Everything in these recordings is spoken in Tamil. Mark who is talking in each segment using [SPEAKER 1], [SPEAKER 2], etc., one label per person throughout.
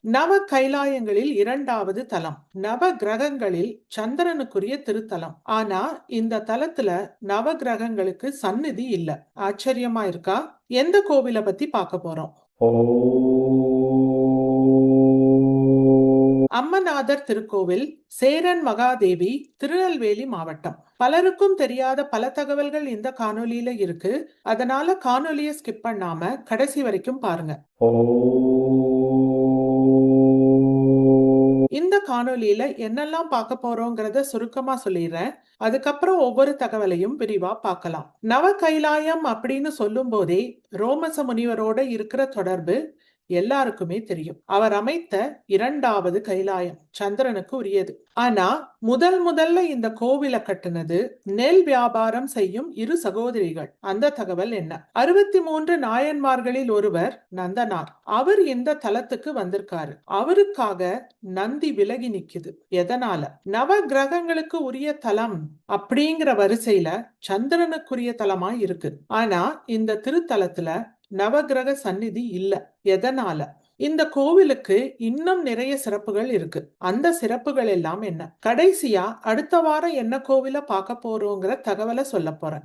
[SPEAKER 1] நவ கைலாயங்களில் இரண்டாவது தலம், நவ கிரகங்களில் சந்திரனுக்குரிய திருத்தலம். ஆனா இந்த தலத்துல நவ கிரகங்களுக்கு சந்நிதி இல்ல. ஆச்சரியமா இருக்கா? எந்த கோவிலை பத்தி பார்க்க போறோம்? அம்மநாதர் திருக்கோவில், சேரன் மகாதேவி, திருநெல்வேலி மாவட்டம். பலருக்கும் தெரியாத பல தகவல்கள் இந்த காணொலியில இருக்கு. அதனால காணொலியை ஸ்கிப் பண்ணாம கடைசி வரைக்கும் பாருங்க. இந்த காணொலியில என்னெல்லாம் பார்க்க போறோங்கிறத சுருக்கமா சொல்லிடுறேன். அதுக்கப்புறம் ஒவ்வொரு தகவலையும் விரிவா பார்க்கலாம். நவ கைலாயம் அப்படின்னு சொல்லும் போதே ரோமச முனிவரோட இருக்கிற தொடர்பு எல்லாருக்குமே தெரியும். அவர் அமைத்த இரண்டாவது கைலாயம் சந்திரனுக்கு உரியது. ஆனா முதல்ல இந்த கோவிலை கட்டுனது நெல் வியாபாரம் செய்யும் இரு சகோதரிகள். அந்த தகவல் என்ன? 63 நாயன்மார்களில் ஒருவர் நந்தனார். அவர் இந்த தலத்துக்கு வந்திருக்காரு. அவருக்காக நந்தி விலகி நிக்குது. எதனால? நவ கிரகங்களுக்கு உரிய தலம் அப்படிங்கிற வரிசையில சந்திரனுக்குரிய தலமா இருக்கு. ஆனா இந்த திருத்தலத்துல நவகிரக சந்நிதி இல்ல. எதனால? இந்த கோவிலுக்கு இன்னும் நிறைய சிறப்புகள் இருக்கு. அந்த சிறப்புகள் எல்லாம் என்ன? கடைசியா அடுத்த வாரம் என்ன கோவில பார்க்க போறோங்கிற தகவலை சொல்ல போறேன்.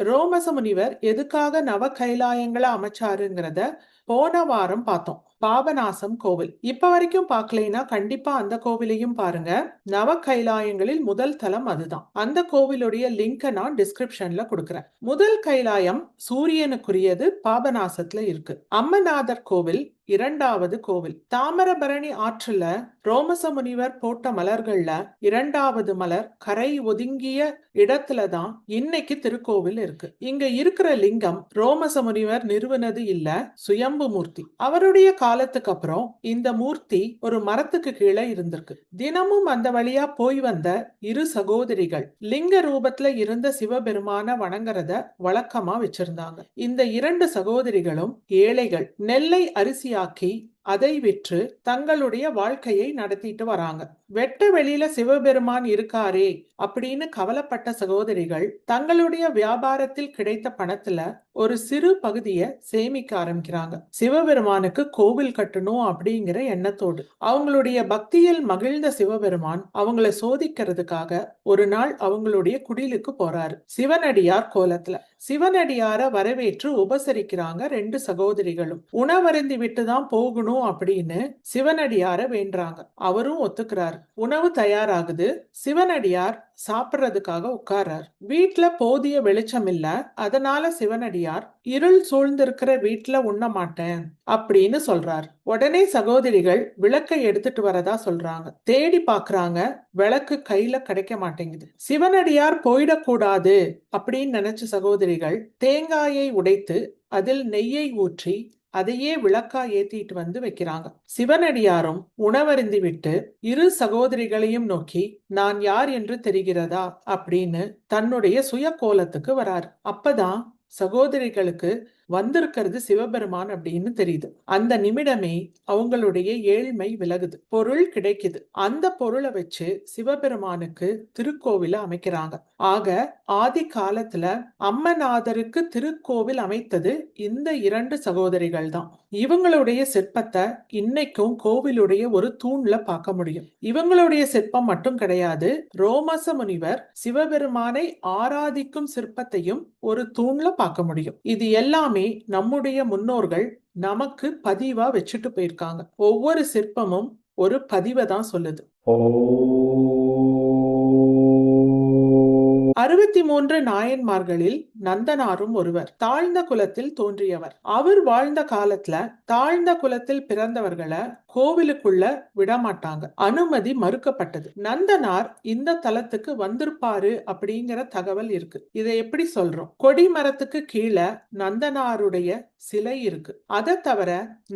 [SPEAKER 1] ரோமச முனிவர் எதுக்காக நவ கைலாயங்களை அமைச்சாருங்கிறத போன வாரம் பார்த்தோம். பாபநாசம் கோவில். இப்ப வரைக்கும் பார்க்கலைன்னா கண்டிப்பா அந்த கோவிலையும் பாருங்க. நவ கைலாயங்களில் முதல் தலம் அதுதான். அந்த கோவிலுடைய லிங்கை நான் டிஸ்கிரிப்ஷன்ல கொடுக்கிறேன். முதல் கைலாயம் சூரியனுக்குரியது, பாபநாசத்துல இருக்கு. அம்மநாதர் கோவில் இரண்டாவது கோவில். தாமிரபரணி ஆற்றுல ரோமச முனிவர் போட்ட மலர்கள்ல இரண்டாவது மலர் கரை ஒதுங்கிய இடத்துலதான் இன்னைக்கு திருக்கோவில் இருக்கு. இங்க இருக்கிற லிங்கம் ரோமச முனிவர் நிறுவனது இல்ல, சுயம்பு மூர்த்தி. அவருடைய காலத்துக்கு அப்புறம் இந்த மூர்த்தி ஒரு மரத்துக்கு கீழே இருந்திருக்கு. தினமும் அந்த வழியா போய் வந்த இரு சகோதரிகள் லிங்க ரூபத்துல இருந்த சிவபெருமான வணங்குறத வழக்கமா வச்சிருந்தாங்க. இந்த இரண்டு சகோதரிகளும் ஏழைகள். நெல்லை அரிசியாக்கி அதை விற்று தங்களுடைய வாழ்க்கையை நடத்திட்டு வராங்க. வெட்ட வெளியில சிவபெருமான் இருக்காரே அப்படின்னு கவலைப்பட்ட சகோதரிகள் தங்களுடைய வியாபாரத்தில் கிடைத்த பணத்துல ஒரு சிறு பகுதியை சேமிக்க ஆரம்பிக்கிறாங்க. சிவபெருமானுக்கு கோவில் கட்டணும் அப்படிங்கிற எண்ணத்தோடு. அவங்களுடைய பக்தியில் மகிழ்ந்த சிவபெருமான் அவங்களை சோதிக்கிறதுக்காக ஒரு நாள் அவங்களுடைய குடிலுக்கு போறாரு. சிவனடியார் கோலத்துல. சிவனடியார வரவேற்று உபசரிக்கிறாங்க ரெண்டு சகோதரிகளும். உணவருந்தி விட்டுதான் போகணும் அப்படின்னு சிவனடியார வேண்டாங்க. அவரும் ஒத்துக்கிறார். உணவு தயாராகுது. சிவனடியார் சாப்பிடுறதுக்காக உட்கார்றார். வீட்டுல போதிய வெளிச்சம் இல்ல. அதனால சிவனடியார் இருள் சூழ்ந்திருக்கிற வீட்டுல உண்ண மாட்டேன் அப்படின்னு சொல்றார். உடனே சகோதரிகள் விளக்கை எடுத்துட்டு வரதா சொல்றாங்க. தேடி பாக்குறாங்க. விளக்கு கையில கிடைக்க மாட்டேங்குது. சிவனடியார் போயிடக்கூடாது அப்படின்னு நினைச்ச சகோதரிகள் தேங்காயை உடைத்து அதில் நெய்யை ஊற்றி அதையே விளக்கா ஏத்திட்டு வந்து வைக்கிறாங்க. சிவனடியாரும் உணவருந்தி விட்டு இரு சகோதரிகளையும் நோக்கி, நான் யார் என்று தெரிகிறதா அப்படின்னு தன்னுடைய சுய கோலத்துக்கு வராரு. அப்பதான் சகோதரிகளுக்கு வந்திருக்கிறது சிவபெருமான் அப்படின்னு தெரியுது. அந்த நிமிடமே அவங்களுடைய ஏழ்மை விலகுது. பொருள் கிடைக்குது. அந்த பொருளை வச்சு சிவபெருமானுக்கு திருக்கோவில அமைக்கிறாங்க. ஆக ஆதி காலத்துல அம்மநாதருக்கு திருக்கோவில் அமைத்தது இந்த இரண்டு சகோதரிகள் தான். இவங்களுடைய சிற்பத்தை இன்னைக்கும் கோவிலுடைய ஒரு தூண்ல பார்க்க முடியும். இவங்களுடைய சிற்பம் மட்டும் கிடையாது. ரோமச முனிவர் சிவபெருமானை ஆராதிக்கும் சிற்பத்தையும் ஒரு தூண்ல பார்க்க முடியும். இது எல்லாமே நம்முடைய முன்னோர்கள் நமக்கு பதிவா வச்சுட்டு போயிருக்காங்க. ஒவ்வொரு சிற்பமும் ஒரு பதிவை தான் சொல்லுது. 63 நாயன்மார்களில் நந்தனாரும் ஒருவர். தாழ்ந்த குலத்தில் தோன்றியவர். அவர் வாழ்ந்த காலத்துல தாழ்ந்த குலத்தில் பிறந்தவர்களை கோவிலுக்குள்ள விடமாட்டாங்க. அனுமதி மறுக்கப்பட்டது. நந்தனார் இந்த தலத்துக்கு வந்திருப்பாரு அப்படிங்கிற தகவல் இருக்கு. இதை எப்படி சொல்றோம்? கொடிமரத்துக்கு கீழே நந்தனாருடைய சிலை இருக்கு. அதை தவிர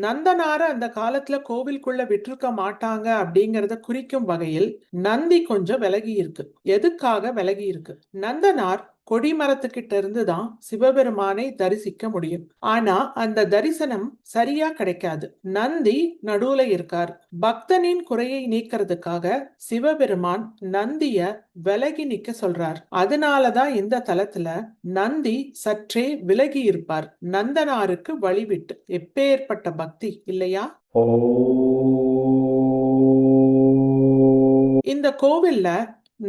[SPEAKER 1] நந்தனார அந்த காலத்துல கோவிலுக்குள்ள விட்டிருக்க மாட்டாங்க அப்படிங்கறத குறிக்கும் வகையில் நந்தி கொஞ்சம் விலகி இருக்கு. எதுக்காக விலகி இருக்கு? நந்தனார் கொடிமரத்துக்கிட்ட இருந்து தான் சிவபெருமானை தரிசிக்க முடியும். ஆனா அந்த தரிசனம் சரியா கிடைக்காது. நந்தி நடுவுல இருக்கார். பக்தனின் குறையை நீக்கிறதுக்காக சிவபெருமான் நந்திய விலகி நிக்க சொல்றார். அதனாலதான் இந்த தலத்துல நந்தி சற்றே விலகி இருப்பார், நந்தனாருக்கு வழிவிட்டு. எப்பேற்பட்ட பக்தி இல்லையா? இந்த கோவில்ல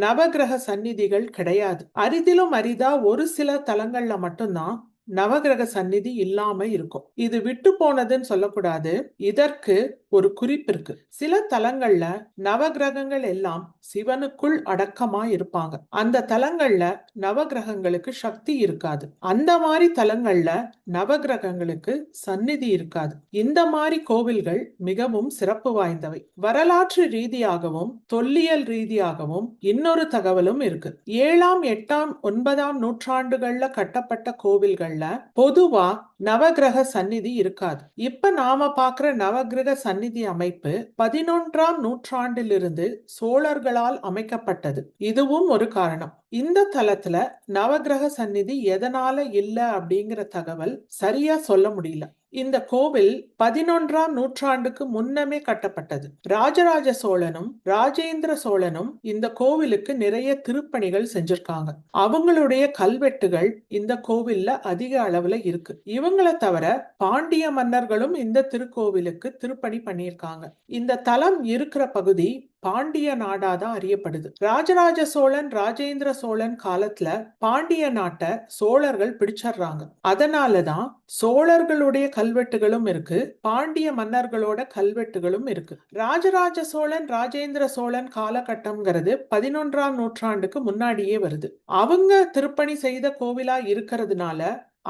[SPEAKER 1] நவகிரக சந்நிதிகள் கிடையாது. அரிதிலும் அரிதா ஒரு சில தலங்கள்ல மட்டும்தான் நவகிரக சந்நிதி இல்லாம இருக்கும். இது விட்டு போனதுன்னு சொல்லக்கூடாது. இதற்கு ஒரு குறிப்பு இருக்கு. சில தலங்கள்ல நவகிரகங்கள் எல்லாம் சிவனுக்குள் அடக்கமா இருப்பாங்க. அந்த தலங்கள்ல நவகிரகங்களுக்கு சக்தி இருக்காது. அந்த மாதிரி தலங்கள்ல நவகிரகங்களுக்கு சந்நிதி இருக்காது. இந்த மாதிரி கோவில்கள் மிகவும் சிறப்பு வாய்ந்தவை. வரலாற்று ரீதியாகவும் தொல்லியல் ரீதியாகவும் இன்னொரு தகவலும் இருக்கு. 7ஆம் 8ஆம் 9ஆம் நூற்றாண்டுகள்ல கட்டப்பட்ட கோவில்கள்ல பொதுவா நவகிரக சந்நிதி இருக்காது. இப்ப நாம பார்க்கிற நவகிரக சந்நிதி அமைப்பு 11ஆம் நூற்றாண்டிலிருந்து சோழர்களால் அமைக்கப்பட்டது. இதுவும் ஒரு காரணம். இந்த தலத்துல நவகிரக சந்நிதி எதனால இல்ல அப்படிங்கிற தகவல் சரியா சொல்ல முடியல. இந்த கோவில் 11ஆம் நூற்றாண்டுக்கு முன்னமே கட்டப்பட்டது. ராஜராஜ சோழனும் ராஜேந்திர சோழனும் இந்த கோவிலுக்கு நிறைய திருப்பணிகள் செஞ்சிருக்காங்க. அவங்களுடைய கல்வெட்டுகள் இந்த கோவில்ல அதிக அளவுல இருக்கு. இவங்களை தவிர பாண்டிய மன்னர்களும் இந்த திருக்கோவிலுக்கு திருப்பணி பண்ணியிருக்காங்க. இந்த தலம் இருக்கிற பகுதி பாண்டிய நாடாதான் அறியப்படுது. ராஜராஜ சோழன் ராஜேந்திர சோழன் காலத்துல பாண்டிய நாட்டை சோழர்கள் பிடிச்சிடுறாங்க. அதனாலதான் சோழர்களுடைய கல்வெட்டுகளும் இருக்கு, பாண்டிய மன்னர்களோட கல்வெட்டுகளும் இருக்கு. ராஜராஜ சோழன் ராஜேந்திர சோழன் காலகட்டம்ங்கிறது 11ஆம் நூற்றாண்டுக்கு முன்னாடியே வருது. அவங்க திருப்பணி செய்த கோவிலா இருக்கிறதுனால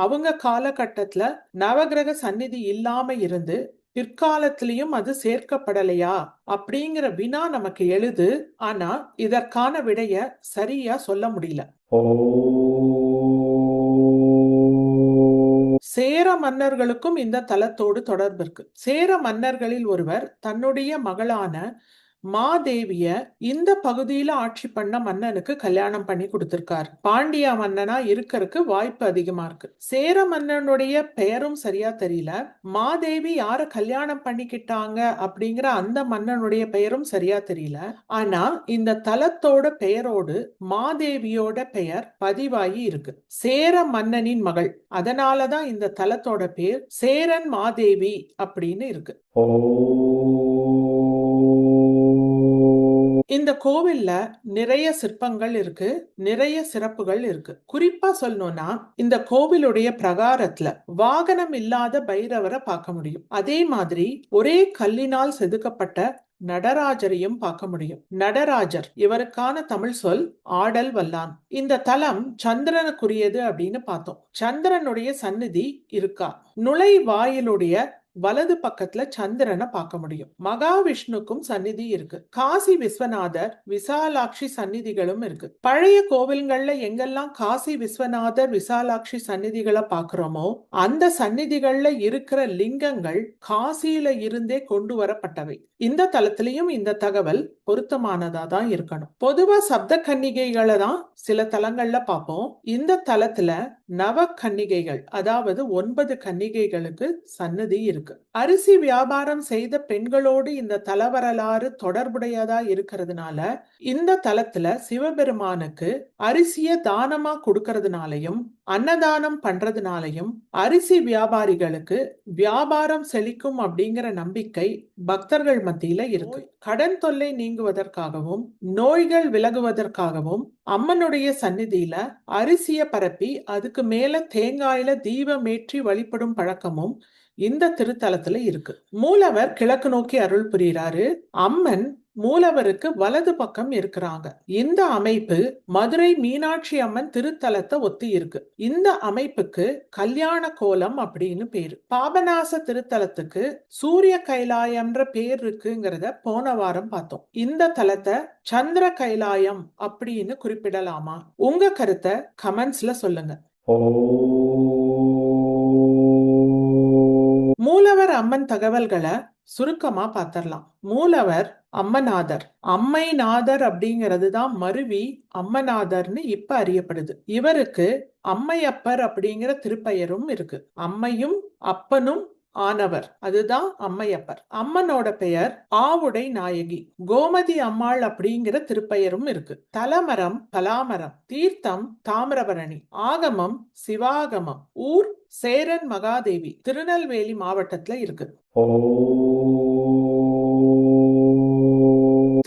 [SPEAKER 1] அவங்க காலகட்டத்துல நவகிரக சந்நிதி இல்லாம இருந்து பிற்காலத்திலையும் அது சேர்க்கப்படலையா அப்படிங்கிற வினா நமக்கு எழுது. ஆனா இதற்கான விடைய சரியா சொல்ல முடியல. சேர மன்னர்களுக்கும் இந்த தலத்தோடு தொடர்பு இருக்கு. சேர மன்னர்களில் ஒருவர் தன்னுடைய மகளான மாதேவிய இந்த பகுதியில ஆட்சி பண்ண மன்னனுக்கு கல்யாணம் பண்ணி கொடுத்திருக்காரு. பாண்டிய மன்னனா இருக்கறதுக்கு வாய்ப்பு அதிகமா இருக்கு. சேர மன்னனுடைய பெயரும் சரியா தெரியல. மாதேவி யார கல்யாணம் பண்ணிக்கிட்டாங்க அப்படிங்கிற அந்த மன்னனுடைய பெயரும் சரியா தெரியல. ஆனா இந்த தலத்தோட பெயரோடு மாதேவியோட பெயர் பதிவாகி இருக்கு. சேர மன்னனின் மகள். அதனாலதான் இந்த தலத்தோட பேர் சேரன் மாதேவி அப்படின்னு இருக்கு. இந்த கோவில்ல நிறைய சிற்பங்கள் இருக்கு, நிறைய சிறப்புகள் இருக்கு. குறிப்பா சொல்லணும்னா இந்த கோவிலுடைய பிரகாரத்துல வாகனம் இல்லாத பைரவரை பார்க்க முடியும். அதே மாதிரி ஒரே கல்லினால் செதுக்கப்பட்ட நடராஜரையும் பார்க்க முடியும். நடராஜர் இவருக்கான தமிழ் சொல் ஆடல் வல்லான். இந்த தலம் சந்திரனுக்குரியது அப்படின்னு பார்த்தோம். சந்திரனுடைய சந்நிதி இருக்கா? நுழைவாயிலுடைய வலது பக்கத்துல சந்திரனை பார்க்க முடியும். மகாவிஷ்ணுக்கும் சந்நிதி இருக்கு. காசி விஸ்வநாதர் விசாலாட்சி சந்நிதிகளும் இருக்கு. பழைய கோவில்கள்ல எங்கெல்லாம் காசி விஸ்வநாதர் விசாலாட்சி சந்நிதிகளை பார்க்கிறோமோ அந்த சந்நிதிகள்ல இருக்கிற லிங்கங்கள் காசியில இருந்தே கொண்டு வரப்பட்டவை. இந்த தலத்திலையும் இந்த தகவல் பொருத்தமானதா தான் இருக்கணும். பொதுவா சப்த கன்னிகைகளை தான் சில தலங்கள்ல பார்ப்போம். இந்த தலத்துல நவ கன்னிகைகள், அதாவது 9 கன்னிகைகளுக்கு சன்னதி இருக்கு. அரிசி வியாபாரம் செய்த பெண்களோடு இந்த தல வரலாறு தொடர்புடையதா இருக்கிறதுனால இந்த தலத்துல சிவபெருமானுக்கு அரிசிய தானமா கொடுக்கறதுனாலையும் அன்னதானம் பண்றதுனாலையும் அரிசி வியாபாரிகளுக்கு வியாபாரம் செழிக்கும் அப்படிங்கிற நம்பிக்கை பக்தர்கள் மத்தியில இருக்கு. கடன் தொல்லை நீங்குவதற்காகவும் நோய்கள் விலகுவதற்காகவும் அம்மனுடைய சந்நிதியில அரிசிய பரப்பி அதுக்கு மேல தேங்காயில தீபமேற்றி வழிபடும் பழக்கமும் இந்த திருத்தலத்துல இருக்கு. மூலவர் கிழக்கு நோக்கி அருள் புரிகிறாரு. அம்மன் மூலவருக்கு வலது பக்கம் இருக்கிறாங்க. இந்த அமைப்பு மதுரை மீனாட்சி அம்மன் திருத்தலத்தை ஒத்தி இருக்கு. இந்த அமைப்புக்கு கல்யாண கோலம் அப்படின்னு பேரு. பாபநாச திருத்தலத்துக்கு சூரிய கைலாயம்ன்ற பேர் இருக்குங்கிறத போன வாரம் பார்த்தோம். இந்த தலத்தை சந்திர கைலாயம் அப்படின்னு குறிப்பிடலாமா? உங்க கருத்தை கமெண்ட்ஸ்ல சொல்லுங்க. மூலவர் அம்மன் தகவல்களை சுருக்கமா பார்த்தரலாம். மூலவர் அம்மநாதர். அம்மைநாதர் அப்படிங்கிறது தான் மருவி அம்மநாதர்னு இப்ப அறியப்படுது. இவருக்கு அம்மையப்பர் அப்படிங்கிற திருப்பெயரும் இருக்கு. அம்மையும் அப்பனும் ஆனவர், அதுதான் அம்மையப்பர். அம்மனோட பெயர் ஆவுடை நாயகி. கோமதி அம்மாள் அப்படிங்கிற திருப்பெயரும் இருக்கு. தலமரம் பலாமரம், தீர்த்தம் தாமிரபரணி, ஆகமம் சிவாகமம், ஊர் சேரன் மகாதேவி, திருநெல்வேலி மாவட்டத்துல இருக்கு.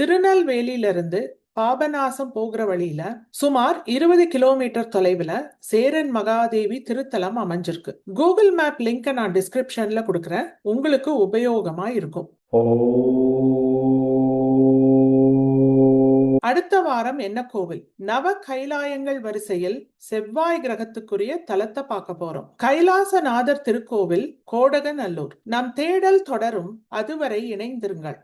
[SPEAKER 1] திருநெல்வேலியிலிருந்து பாபநாசம் போகிற வழியில சுமார் 20 கிலோமீட்டர் தொலைவுல சேரன் மகாதேவி திருத்தலம் அமைஞ்சிருக்கு. கூகுள் மேப் லிங்க் நான் டிஸ்கிரிப்ஷன்ல கொடுக்கறேன், உங்களுக்கு உபயோகமா இருக்கும். அடுத்த வாரம் என்ன கோவில்? நவ கைலாயங்கள் வரிசையில் செவ்வாய் கிரகத்துக்குரிய தலத்தை பார்க்க போறோம். கைலாசநாதர் திருக்கோவில், கோடகநல்லூர். நம் தேடல் தொடரும். அதுவரை இணைந்திருங்கள்.